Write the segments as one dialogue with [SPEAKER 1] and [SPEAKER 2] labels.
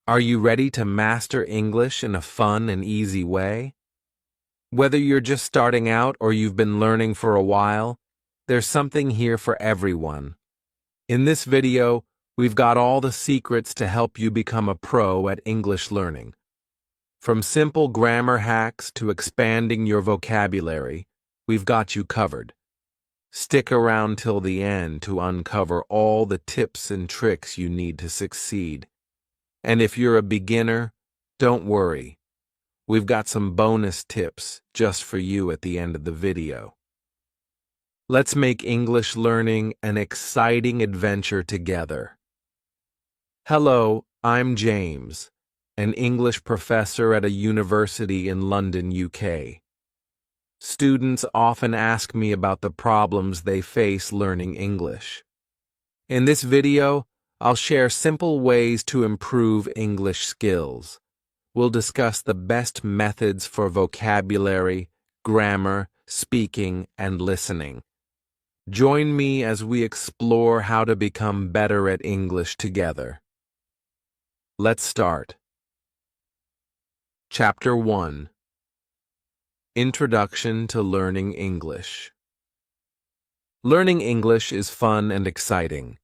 [SPEAKER 1] Are you ready to master English in a fun and easy way? Whether you're just starting out or you've been learning for a while, there's something here for everyone. In this video, we've got all the secrets to help you become a pro at English learning. From simple grammar hacks to expanding your vocabulary, we've got you covered. Stick around till the end to uncover all the tips and tricks you need to succeed. And if you're a beginner, don't worry. We've got some bonus tips just for you at the end of the video. Let's make English learning an exciting adventure together. Hello, I'm James, an English professor at a university in London, UK. Students often ask me about the problems they face learning English. In this video, I'll share simple ways to improve English skills. We'll discuss the best methods for vocabulary, grammar, speaking, and listening. Join me as we explore how to become better at English together. Let's start. Chapter 1. Introduction to Learning English. Learning English is fun and exciting.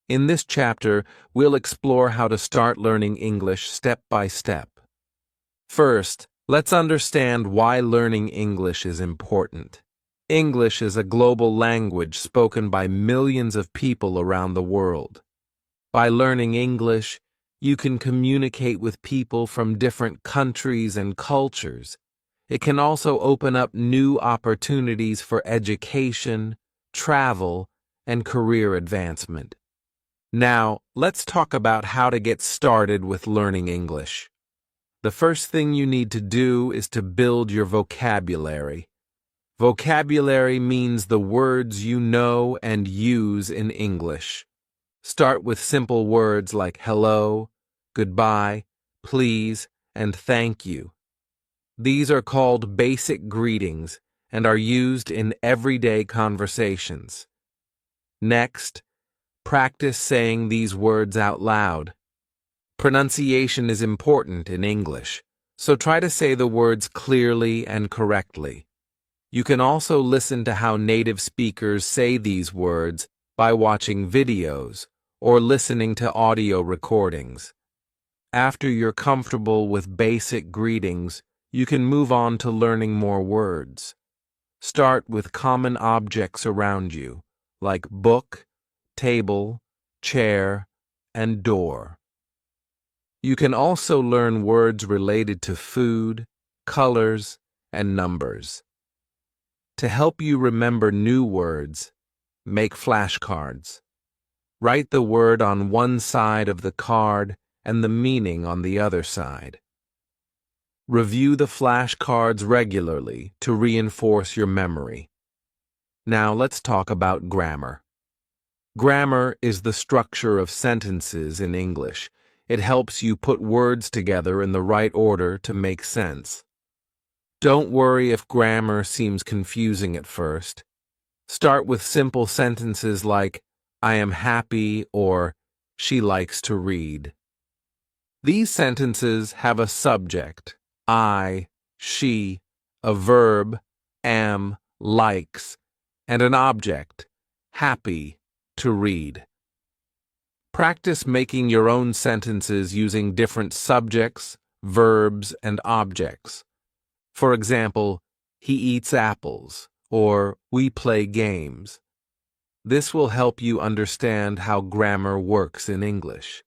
[SPEAKER 1] In this chapter, we'll explore how to start learning English step by step. First, let's understand why learning English is important. English is a global language spoken by millions of people around the world. By learning English, you can communicate with people from different countries and cultures. It can also open up new opportunities for education, travel, and career advancement. Now, let's talk about how to get started with learning English. The first thing you need to do is to build your vocabulary. Vocabulary means the words you know and use in English. Start with simple words like hello, goodbye, please, and thank you. These are called basic greetings and are used in everyday conversations. Next, practice saying these words out loud. Pronunciation is important in English, so try to say the words clearly and correctly. You can also listen to how native speakers say these words by watching videos or listening to audio recordings. After you're comfortable with basic greetings, you can move on to learning more words. Start with common objects around you, like book, table, chair, and door. You can also learn words related to food, colors, and numbers. To help you remember new words, make flashcards. Write the word on one side of the card and the meaning on the other side. Review the flashcards regularly to reinforce your memory. Now let's talk about grammar. Grammar is the structure of sentences in English. It helps you put words together in the right order to make sense. Don't worry if grammar seems confusing at first. Start with simple sentences like, I am happy or she likes to read. These sentences have a subject, I, she, a verb, am, likes, and an object, happy, to read. Practice making your own sentences using different subjects, verbs, and objects. For example, he eats apples, or we play games. This will help you understand how grammar works in English.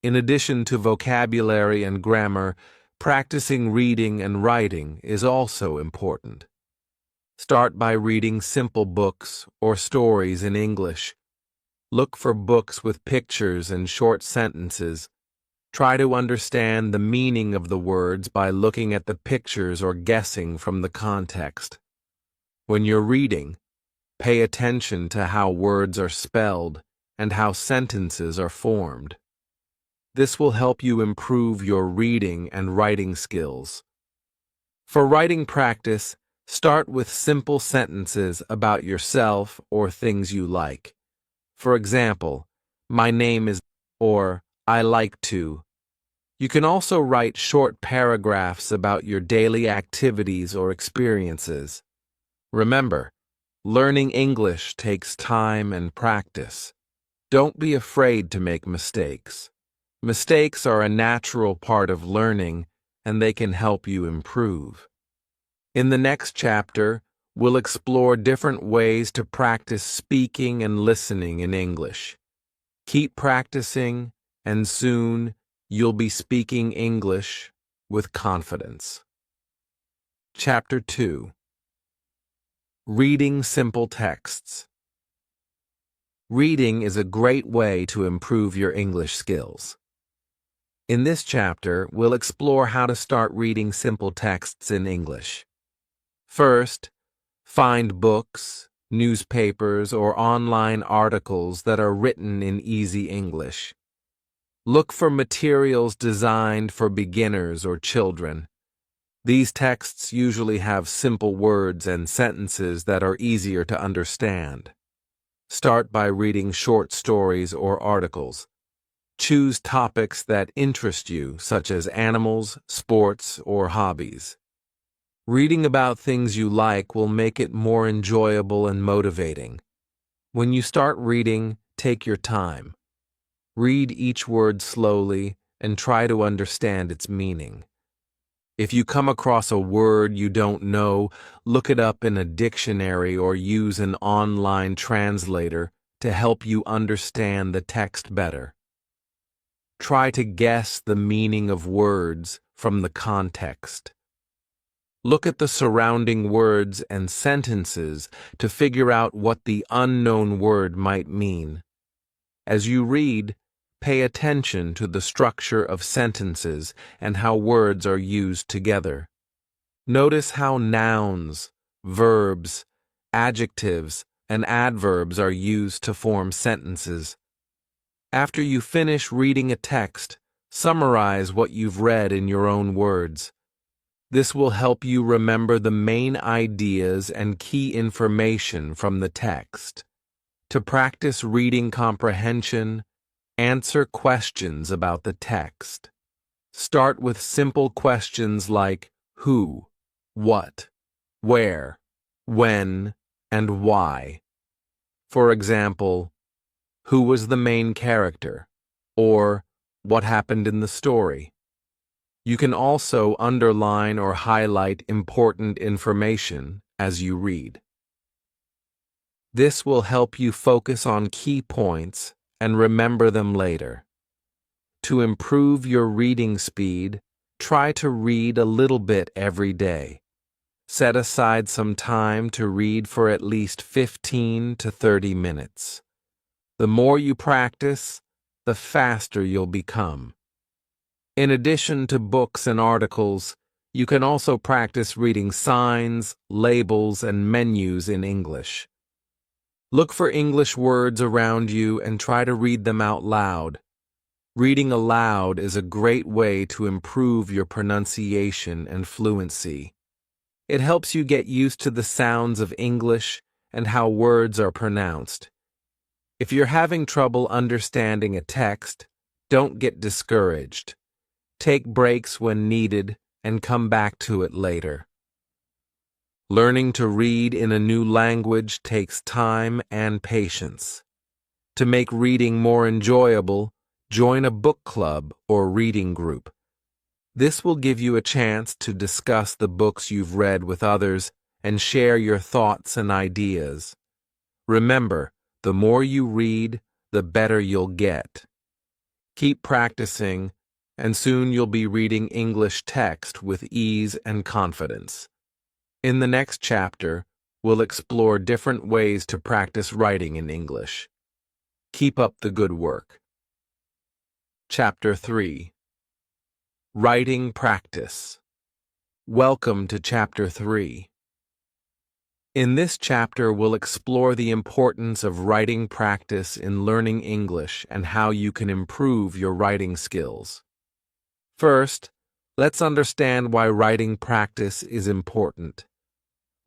[SPEAKER 1] In addition to vocabulary and grammar, practicing reading and writing is also important. Start by reading simple books or stories in English. Look for books with pictures and short sentences. Try to understand the meaning of the words by looking at the pictures or guessing from the context. When you're reading, pay attention to how words are spelled and how sentences are formed. This will help you improve your reading and writing skills. For writing practice, start with simple sentences about yourself or things you like. For example, my name is, or I like to. You can also write short paragraphs about your daily activities or experiences. Remember, learning English takes time and practice. Don't be afraid to make mistakes. Mistakes are a natural part of learning, and they can help you improve. In the next chapter, we'll explore different ways to practice speaking and listening in English. Keep practicing, and soon you'll be speaking English with confidence. Chapter 2. Reading simple texts. Reading is a great way to improve your English skills. In this chapter, we'll explore how to start reading simple texts in English. First, find books, newspapers, or online articles that are written in easy English. Look for materials designed for beginners or children. These texts usually have simple words and sentences that are easier to understand. Start by reading short stories or articles. Choose topics that interest you, such as animals, sports, or hobbies. Reading about things you like will make it more enjoyable and motivating. When you start reading, take your time. Read each word slowly and try to understand its meaning. If you come across a word you don't know, look it up in a dictionary or use an online translator to help you understand the text better. Try to guess the meaning of words from the context. Look at the surrounding words and sentences to figure out what the unknown word might mean. As you read, pay attention to the structure of sentences and how words are used together. Notice how nouns, verbs, adjectives, and adverbs are used to form sentences. After you finish reading a text, summarize what you've read in your own words. This will help you remember the main ideas and key information from the text. To practice reading comprehension, answer questions about the text. Start with simple questions like who, what, where, when, and why. For example, who was the main character? Or what happened in the story? You can also underline or highlight important information as you read. This will help you focus on key points and remember them later. To improve your reading speed, try to read a little bit every day. Set aside some time to read for at least 15 to 30 minutes. The more you practice, the faster you'll become. In addition to books and articles, you can also practice reading signs, labels, and menus in English. Look for English words around you and try to read them out loud. Reading aloud is a great way to improve your pronunciation and fluency. It helps you get used to the sounds of English and how words are pronounced. If you're having trouble understanding a text, don't get discouraged. Take breaks when needed and come back to it later. Learning to read in a new language takes time and patience. To make reading more enjoyable, join a book club or reading group. This will give you a chance to discuss the books you've read with others and share your thoughts and ideas. Remember, the more you read, the better you'll get. Keep practicing, and soon you'll be reading English text with ease and confidence. In the next chapter, we'll explore different ways to practice writing in English. Keep up the good work. Chapter 3. Writing Practice. Welcome to Chapter 3. In this chapter, we'll explore the importance of writing practice in learning English and how you can improve your writing skills. First, let's understand why writing practice is important.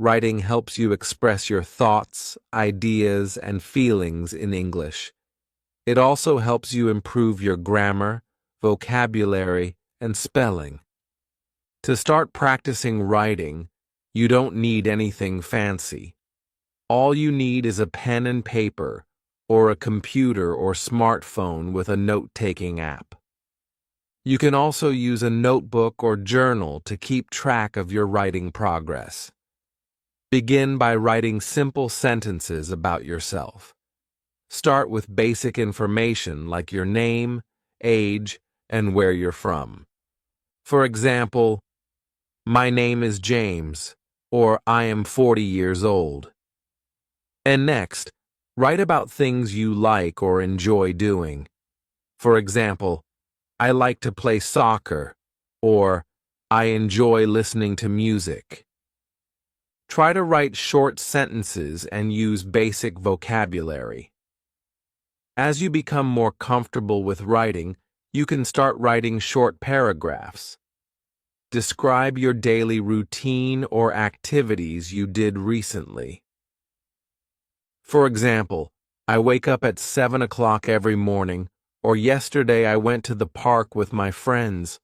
[SPEAKER 1] Writing helps you express your thoughts, ideas, and feelings in English. It also helps you improve your grammar, vocabulary, and spelling. To start practicing writing, you don't need anything fancy. All you need is a pen and paper, or a computer or smartphone with a note-taking app. You can also use a notebook or journal to keep track of your writing progress. Begin by writing simple sentences about yourself. Start with basic information like your name, age, and where you're from. For example, "My name is James," or "I am 40 years old." And next, write about things you like or enjoy doing. For example, "I like to play soccer," or "I enjoy listening to music." Try to write short sentences and use basic vocabulary. As you become more comfortable with writing, you can start writing short paragraphs. Describe your daily routine or activities you did recently. For example, "I wake up at 7 o'clock every morning," or "Yesterday I went to the park with my friends."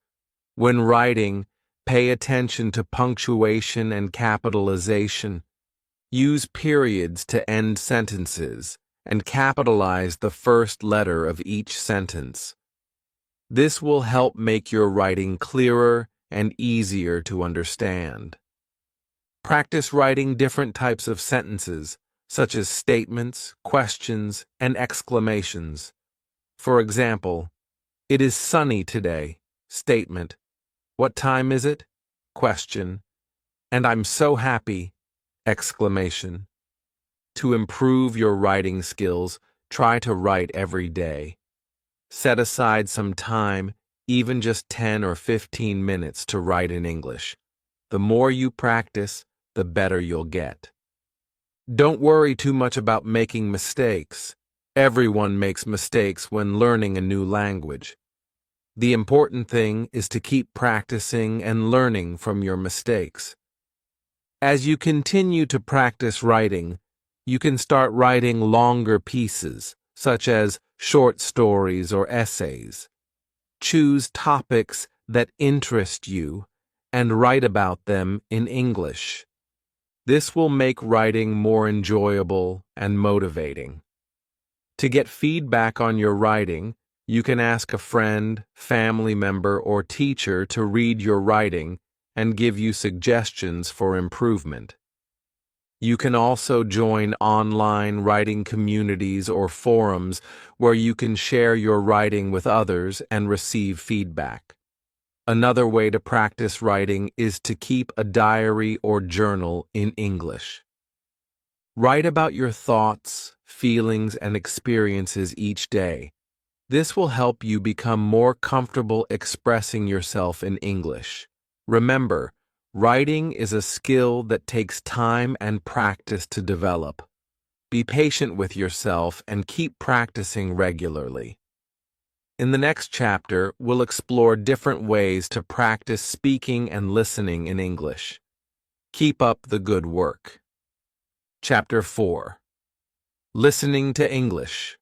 [SPEAKER 1] When writing, pay attention to punctuation and capitalization. Use periods to end sentences, and capitalize the first letter of each sentence. This will help make your writing clearer and easier to understand. Practice writing different types of sentences, such as statements, questions, and exclamations. For example, "It is sunny today." Statement. "What time is it?" Question. "And I'm so happy!" Exclamation. To improve your writing skills, try to write every day. Set aside some time, even just 10 or 15 minutes, to write in English. The more you practice, the better you'll get. Don't worry too much about making mistakes. Everyone makes mistakes when learning a new language. The important thing is to keep practicing and learning from your mistakes. As you continue to practice writing, you can start writing longer pieces, such as short stories or essays. Choose topics that interest you and write about them in English. This will make writing more enjoyable and motivating. To get feedback on your writing, you can ask a friend, family member, or teacher to read your writing and give you suggestions for improvement. You can also join online writing communities or forums where you can share your writing with others and receive feedback. Another way to practice writing is to keep a diary or journal in English. Write about your thoughts, feelings, and experiences each day. This will help you become more comfortable expressing yourself in English. Remember, writing is a skill that takes time and practice to develop. Be patient with yourself and keep practicing regularly. In the next chapter, we'll explore different ways to practice speaking and listening in English. Keep up the good work. Chapter 4. Listening to English.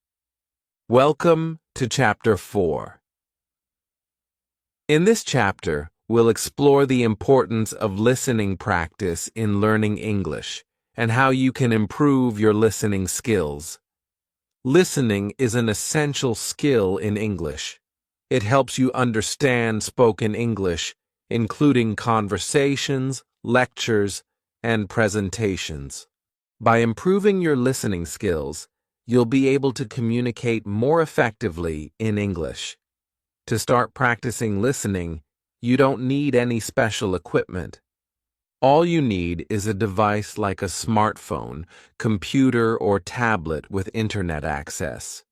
[SPEAKER 1] Welcome to Chapter 4. In this chapter, we'll explore the importance of listening practice in learning English and how you can improve your listening skills. Listening is an essential skill in English. It helps you understand spoken English, including conversations, lectures, and presentations. By improving your listening skills, you'll be able to communicate more effectively in English. To start practicing listening, you don't need any special equipment. All you need is a device like a smartphone, computer, or tablet with internet access.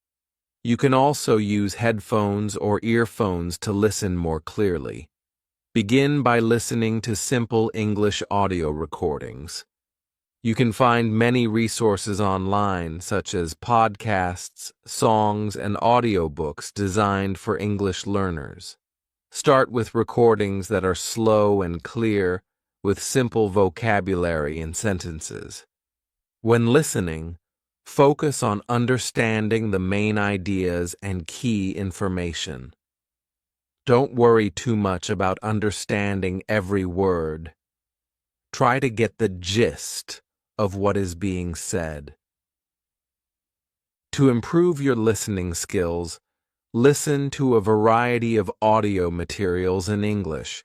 [SPEAKER 1] You can also use headphones or earphones to listen more clearly. Begin by listening to simple English audio recordings. You can find many resources online, such as podcasts, songs, and audiobooks designed for English learners. Start with recordings that are slow and clear, with simple vocabulary and sentences. When listening, focus on understanding the main ideas and key information. Don't worry too much about understanding every word. Try to get the gist of what is being said. To improve your listening skills, listen to a variety of audio materials in English.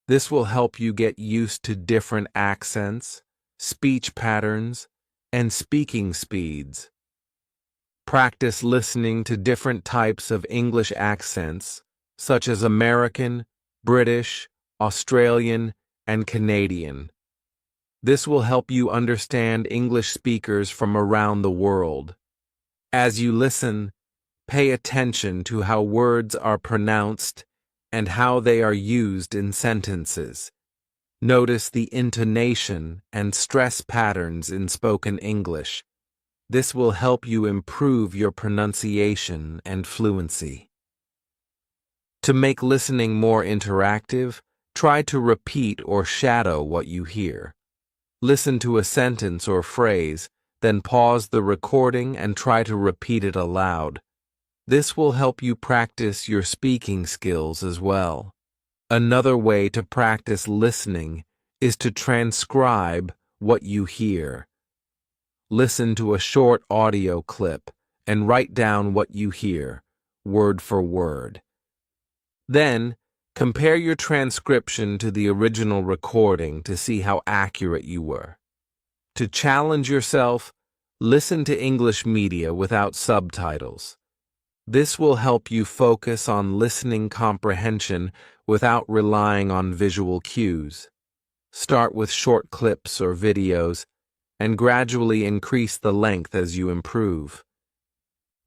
[SPEAKER 1] This will help you get used to different accents, speech patterns, and speaking speeds. Practice listening to different types of English accents, such as American, British, Australian, and Canadian. This will help you understand English speakers from around the world. As you listen, pay attention to how words are pronounced and how they are used in sentences. Notice the intonation and stress patterns in spoken English. This will help you improve your pronunciation and fluency. To make listening more interactive, try to repeat or shadow what you hear. Listen to a sentence or phrase, then pause the recording and try to repeat it aloud. This will help you practice your speaking skills as well. Another way to practice listening is to transcribe what you hear. Listen to a short audio clip and write down what you hear, word for word. Then, compare your transcription to the original recording to see how accurate you were. To challenge yourself, listen to English media without subtitles. This will help you focus on listening comprehension without relying on visual cues. Start with short clips or videos, and gradually increase the length as you improve.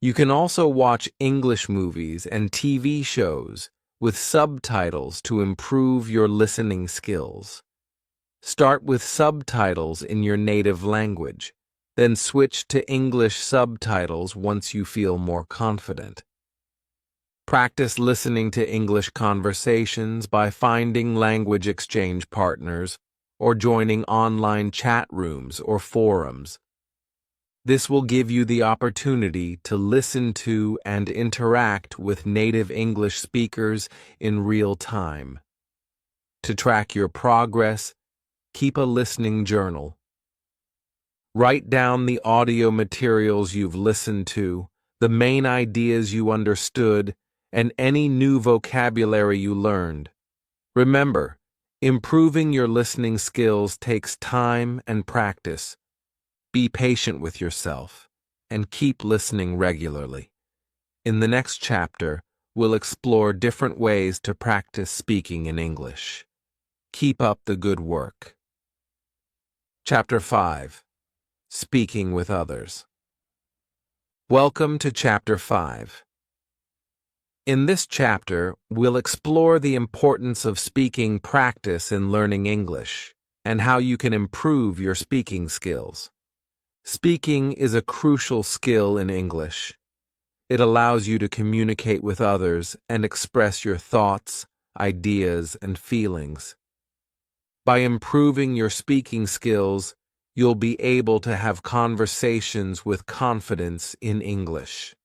[SPEAKER 1] You can also watch English movies and TV shows with subtitles to improve your listening skills. Start with subtitles in your native language, then switch to English subtitles once you feel more confident. Practice listening to English conversations by finding language exchange partners or joining online chat rooms or forums. This will give you the opportunity to listen to and interact with native English speakers in real time. To track your progress, keep a listening journal. Write down the audio materials you've listened to, the main ideas you understood, and any new vocabulary you learned. Remember, improving your listening skills takes time and practice. Be patient with yourself and keep listening regularly. In the next chapter, we'll explore different ways to practice speaking in English. Keep up the good work. Chapter 5. Speaking with Others. Welcome to Chapter 5. In this chapter, we'll explore the importance of speaking practice in learning English and how you can improve your speaking skills. Speaking is a crucial skill in English. It allows you to communicate with others and express your thoughts, ideas, and feelings. By improving your speaking skills, you'll be able to have conversations with confidence in English.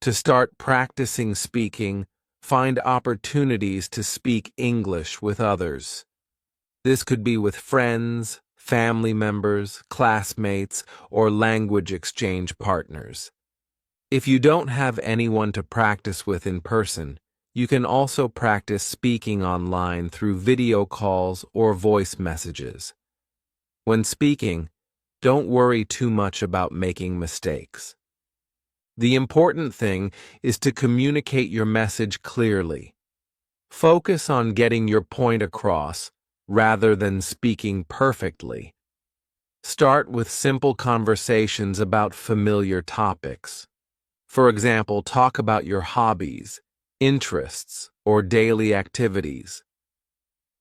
[SPEAKER 1] To start practicing speaking, find opportunities to speak English with others. This could be with friends, family members, classmates, or language exchange partners. If you don't have anyone to practice with in person, you can also practice speaking online through video calls or voice messages. When speaking, don't worry too much about making mistakes. The important thing is to communicate your message clearly. Focus on getting your point across rather than speaking perfectly. Start with simple conversations about familiar topics. For example, talk about your hobbies, interests, or daily activities.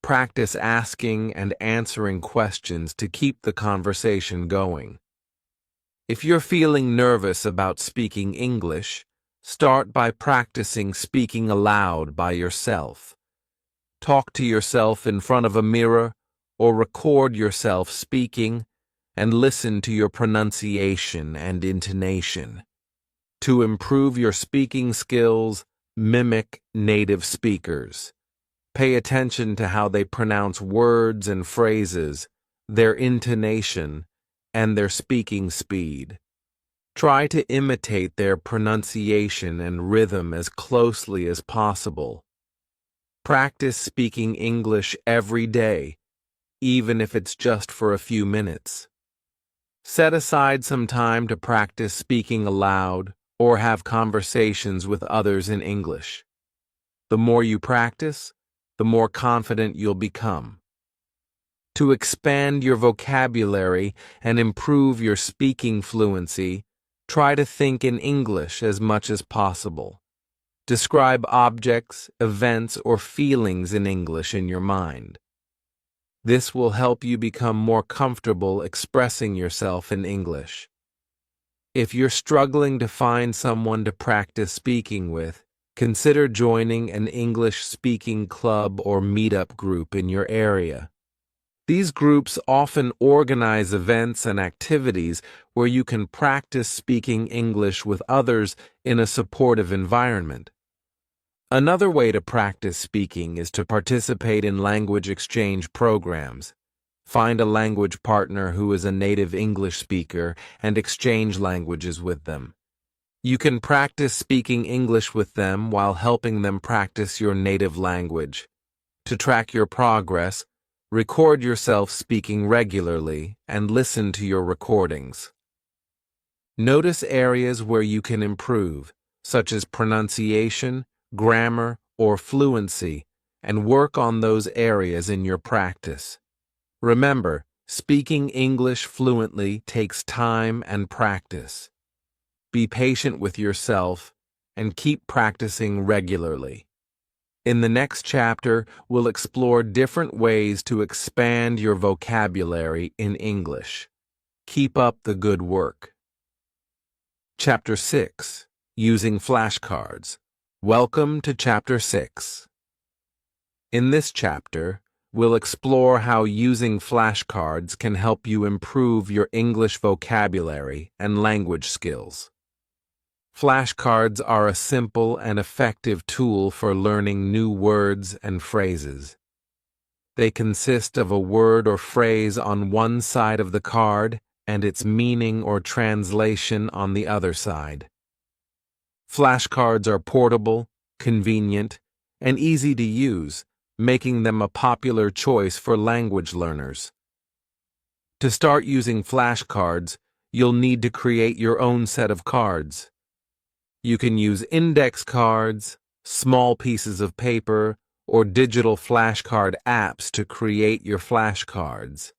[SPEAKER 1] Practice asking and answering questions to keep the conversation going. If you're feeling nervous about speaking English, start by practicing speaking aloud by yourself. Talk to yourself in front of a mirror or record yourself speaking and listen to your pronunciation and intonation. To improve your speaking skills, Mimic native speakers. Pay attention to how they pronounce words and phrases, their intonation, and their speaking speed. Try to imitate their pronunciation and rhythm as closely as possible. Practice speaking English every day, even if it's just for a few minutes. Set aside some time to practice speaking aloud or have conversations with others in English. The more you practice, the more confident you'll become. To expand your vocabulary and improve your speaking fluency, try to think in English as much as possible. Describe objects, events, or feelings in English in your mind. This will help you become more comfortable expressing yourself in English. If you're struggling to find someone to practice speaking with, consider joining an English-speaking club or meetup group in your area. These groups often organize events and activities where you can practice speaking English with others in a supportive environment. Another way to practice speaking is to participate in language exchange programs. Find a language partner who is a native English speaker and exchange languages with them. You can practice speaking English with them while helping them practice your native language. To track your progress, record yourself speaking regularly and listen to your recordings. Notice areas where you can improve, such as pronunciation, grammar, or fluency, and work on those areas in your practice. Remember, speaking English fluently takes time and practice. Be patient with yourself and keep practicing regularly. In the next chapter, we'll explore different ways to expand your vocabulary in English. Keep up the good work. Chapter 6. Using flashcards. Welcome to Chapter 6. In this chapter, we'll explore how using flashcards can help you improve your English vocabulary and language skills. Flashcards are a simple and effective tool for learning new words and phrases. They consist of a word or phrase on one side of the card and its meaning or translation on the other side. Flashcards are portable, convenient, and easy to use, making them a popular choice for language learners. To start using flashcards, you'll need to create your own set of cards. You can use index cards, small pieces of paper, or digital flashcard apps to create your flashcards.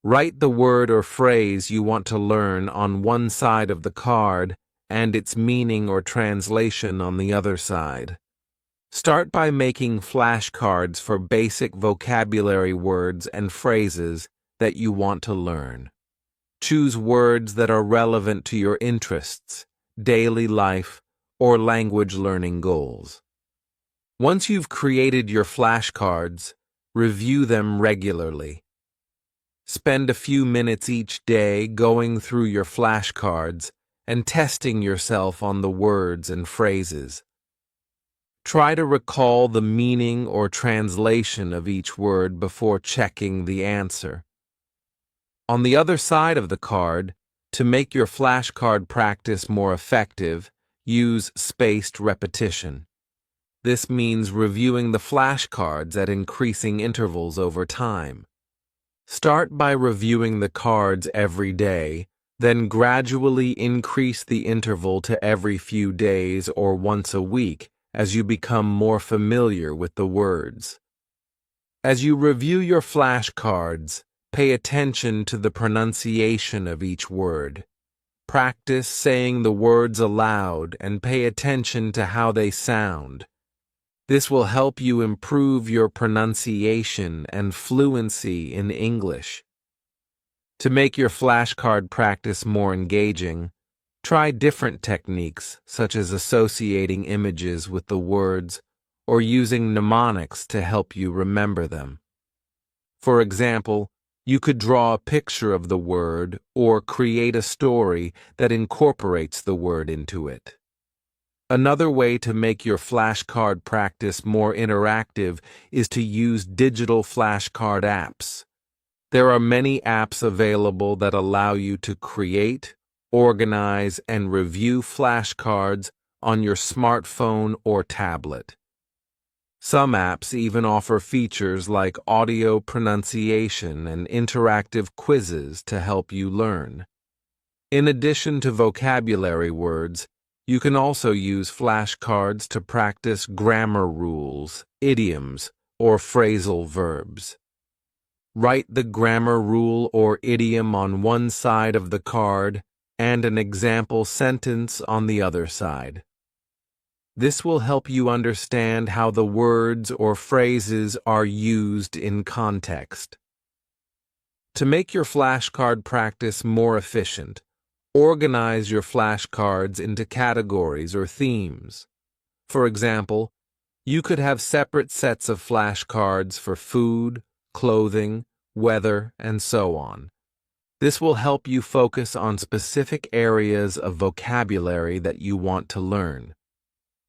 [SPEAKER 1] Write the word or phrase you want to learn on one side of the card and its meaning or translation on the other side. Start by making flashcards for basic vocabulary words and phrases that you want to learn. Choose words that are relevant to your interests, daily life, or language learning goals. Once you've created your flashcards, review them regularly. Spend a few minutes each day going through your flashcards and testing yourself on the words and phrases. Try to recall the meaning or translation of each word before checking the answer. On the other side of the card, to make your flashcard practice more effective, use spaced repetition. This means reviewing the flashcards at increasing intervals over time. Start by reviewing the cards every day, then gradually increase the interval to every few days or once a week as you become more familiar with the words. As you review your flashcards, pay attention to the pronunciation of each word. Practice saying the words aloud and pay attention to how they sound. This will help you improve your pronunciation and fluency in English. To make your flashcard practice more engaging, try different techniques such as associating images with the words or using mnemonics to help you remember them. For example, you could draw a picture of the word or create a story that incorporates the word into it. Another way to make your flashcard practice more interactive is to use digital flashcard apps. There are many apps available that allow you to create, organize, and review flashcards on your smartphone or tablet. Some apps even offer features like audio pronunciation and interactive quizzes to help you learn. In addition to vocabulary words, you can also use flashcards to practice grammar rules, idioms, or phrasal verbs. Write the grammar rule or idiom on one side of the card and an example sentence on the other side. This will help you understand how the words or phrases are used in context. To make your flashcard practice more efficient, organize your flashcards into categories or themes. For example, you could have separate sets of flashcards for food, clothing, weather, and so on. This will help you focus on specific areas of vocabulary that you want to learn.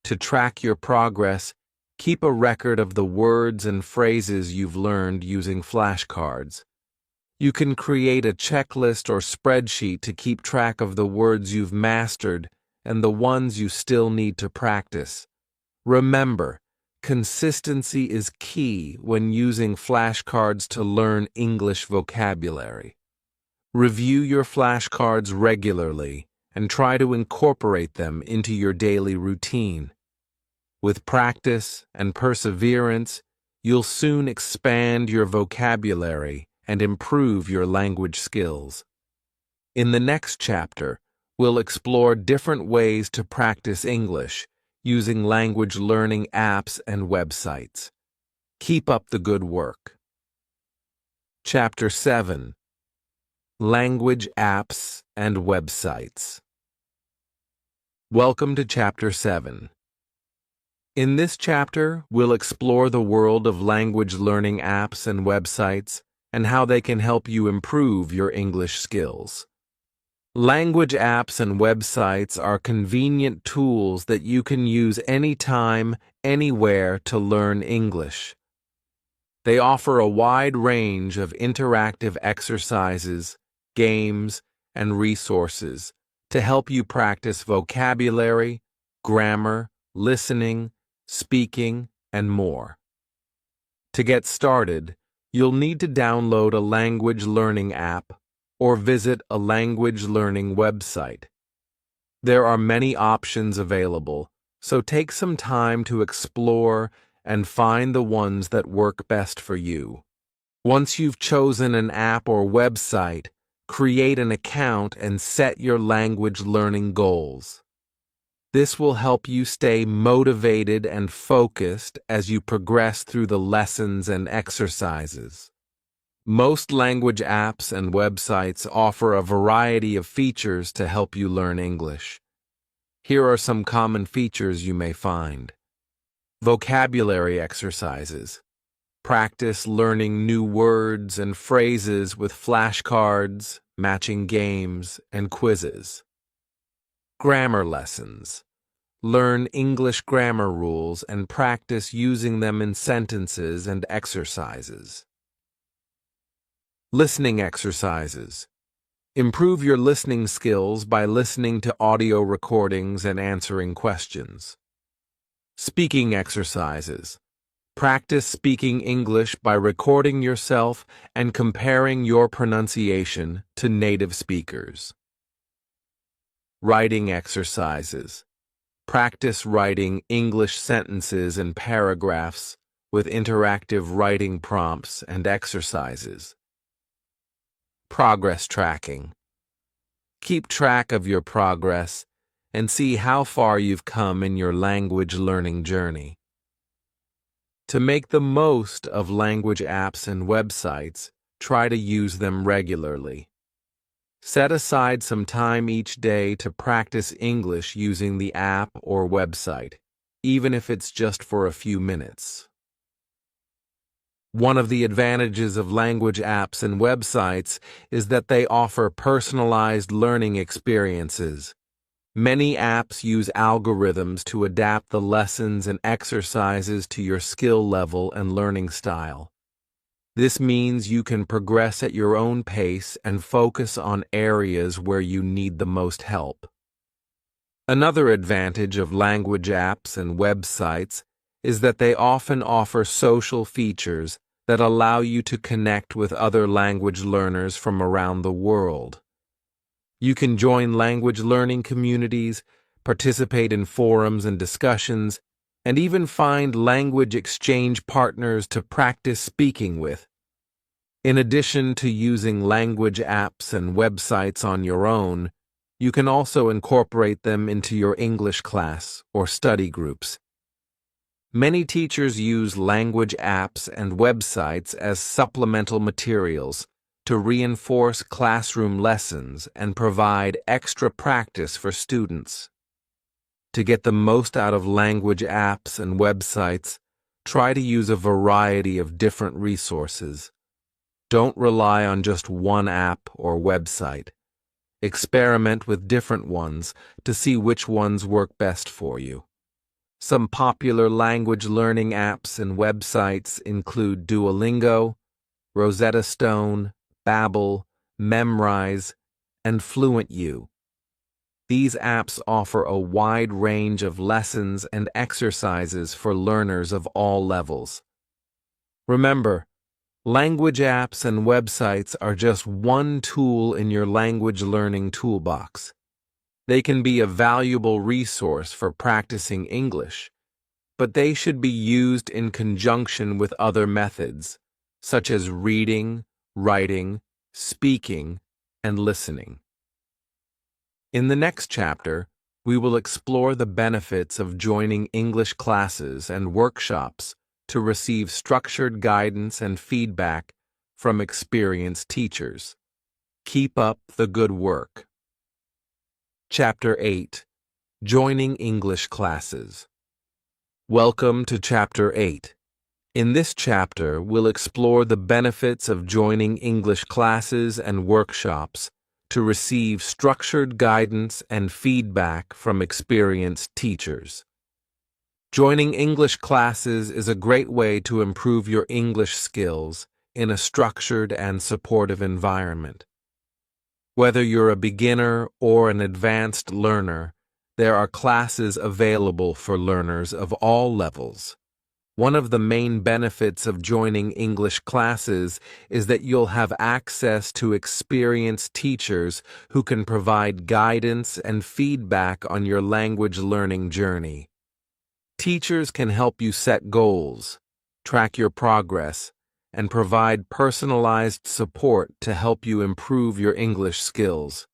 [SPEAKER 1] To track your progress, keep a record of the words and phrases you've learned using flashcards. You can create a checklist or spreadsheet to keep track of the words you've mastered and the ones you still need to practice. Remember, consistency is key when using flashcards to learn English vocabulary. Review your flashcards regularly and try to incorporate them into your daily routine. With practice and perseverance, you'll soon expand your vocabulary and improve your language skills. In the next chapter, we'll explore different ways to practice English using language learning apps and websites. Keep up the good work. Chapter 7: Language Apps and Websites. Welcome to Chapter 7. In this chapter, we'll explore the world of language learning apps and websites and how they can help you improve your English skills. Language apps and websites are convenient tools that you can use anytime, anywhere to learn English. They offer a wide range of interactive exercises, games, and resources to help you practice vocabulary, grammar, listening, speaking, and more. To get started, you'll need to download a language learning app or visit a language learning website. There are many options available, so take some time to explore and find the ones that work best for you. Once you've chosen an app or website, create an account and set your language learning goals. This will help you stay motivated and focused as you progress through the lessons and exercises. Most language apps and websites offer a variety of features to help you learn English. Here are some common features you may find. Vocabulary exercises. Practice learning new words and phrases with flashcards, matching games, and quizzes. Grammar lessons. Learn English grammar rules and practice using them in sentences and exercises. Listening exercises. Improve your listening skills by listening to audio recordings and answering questions. Speaking exercises. Practice speaking English by recording yourself and comparing your pronunciation to native speakers. Writing exercises. Practice writing English sentences and paragraphs with interactive writing prompts and exercises. Progress tracking. Keep track of your progress and see how far you've come in your language learning journey. To make the most of language apps and websites, try to use them regularly. Set aside some time each day to practice English using the app or website, even if it's just for a few minutes. One of the advantages of language apps and websites is that they offer personalized learning experiences. Many apps use algorithms to adapt the lessons and exercises to your skill level and learning style. This means you can progress at your own pace and focus on areas where you need the most help. Another advantage of language apps and websites is that they often offer social features that allow you to connect with other language learners from around the world. You can join language learning communities, participate in forums and discussions, and even find language exchange partners to practice speaking with. In addition to using language apps and websites on your own, you can also incorporate them into your English class or study groups. Many teachers use language apps and websites as supplemental materials to reinforce classroom lessons and provide extra practice for students. To get the most out of language apps and websites, try to use a variety of different resources. Don't rely on just one app or website. Experiment with different ones to see which ones work best for you. Some popular language learning apps and websites include Duolingo, Rosetta Stone, Babbel, Memrise, and FluentU. These apps offer a wide range of lessons and exercises for learners of all levels. Remember, language apps and websites are just one tool in your language learning toolbox. They can be a valuable resource for practicing English, but they should be used in conjunction with other methods, such as reading, writing, speaking, and listening. In the next chapter, we will explore the benefits of joining English classes and workshops to receive structured guidance and feedback from experienced teachers. Keep up the good work. Chapter 8. Joining English Classes. Welcome to Chapter 8. In this chapter, we'll explore the benefits of joining English classes and workshops to receive structured guidance and feedback from experienced teachers. Joining English classes is a great way to improve your English skills in a structured and supportive environment. Whether you're a beginner or an advanced learner, there are classes available for learners of all levels. One of the main benefits of joining English classes is that you'll have access to experienced teachers who can provide guidance and feedback on your language learning journey. Teachers can help you set goals, track your progress, and provide personalized support to help you improve your English skills.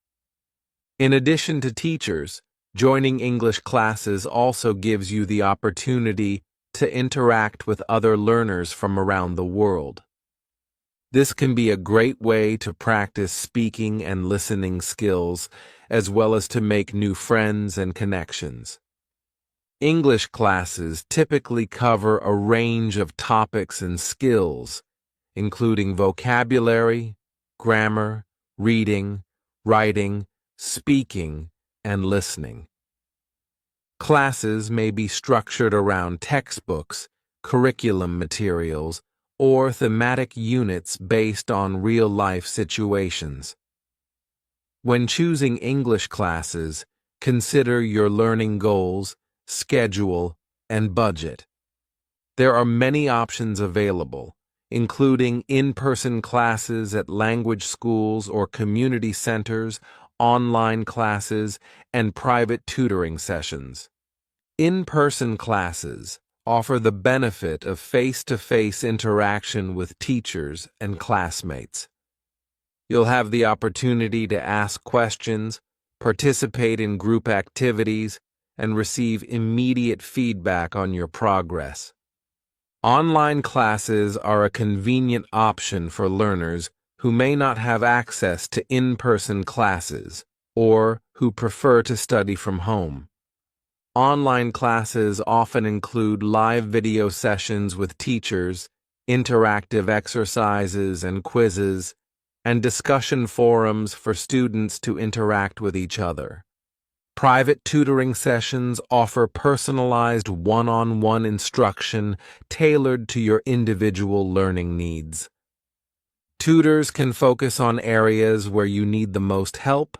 [SPEAKER 1] In addition to teachers, joining English classes also gives you the opportunity to interact with other learners from around the world. This can be a great way to practice speaking and listening skills, as well as to make new friends and connections. English classes typically cover a range of topics and skills, including vocabulary, grammar, reading, writing, speaking, and listening. Classes may be structured around textbooks, curriculum materials, or thematic units based on real-life situations. When choosing English classes, consider your learning goals, schedule, and budget. There are many options available, including in-person classes at language schools or community centers, online classes, and private tutoring sessions. In-person classes offer the benefit of face-to-face interaction with teachers and classmates. You'll have the opportunity to ask questions, participate in group activities, and receive immediate feedback on your progress. Online classes are a convenient option for learners who may not have access to in-person classes or who prefer to study from home. Online classes often include live video sessions with teachers, interactive exercises and quizzes, and discussion forums for students to interact with each other. Private tutoring sessions offer personalized one-on-one instruction tailored to your individual learning needs. Tutors can focus on areas where you need the most help,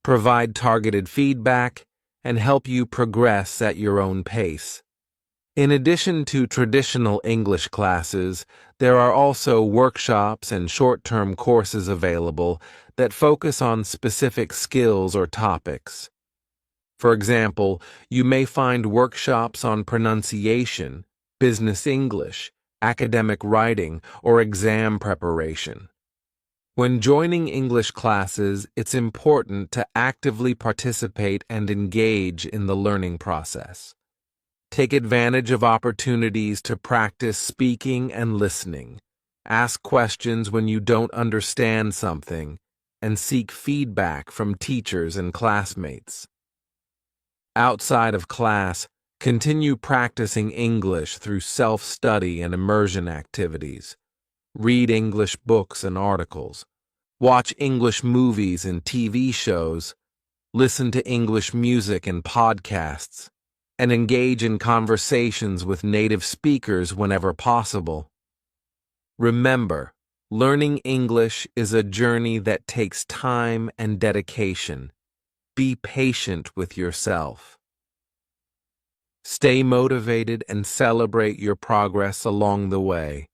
[SPEAKER 1] provide targeted feedback, and help you progress at your own pace. In addition to traditional English classes, there are also workshops and short-term courses available that focus on specific skills or topics. For example, you may find workshops on pronunciation, business English, academic writing, or exam preparation. When joining English classes, it's important to actively participate and engage in the learning process. Take advantage of opportunities to practice speaking and listening. Ask questions when you don't understand something, and seek feedback from teachers and classmates. Outside of class, continue practicing English through self-study and immersion activities. Read English books and articles. Watch English movies and TV shows. Listen to English music and podcasts. And engage in conversations with native speakers whenever possible. Remember, learning English is a journey that takes time and dedication. Be patient with yourself. Stay motivated and celebrate your progress along the way.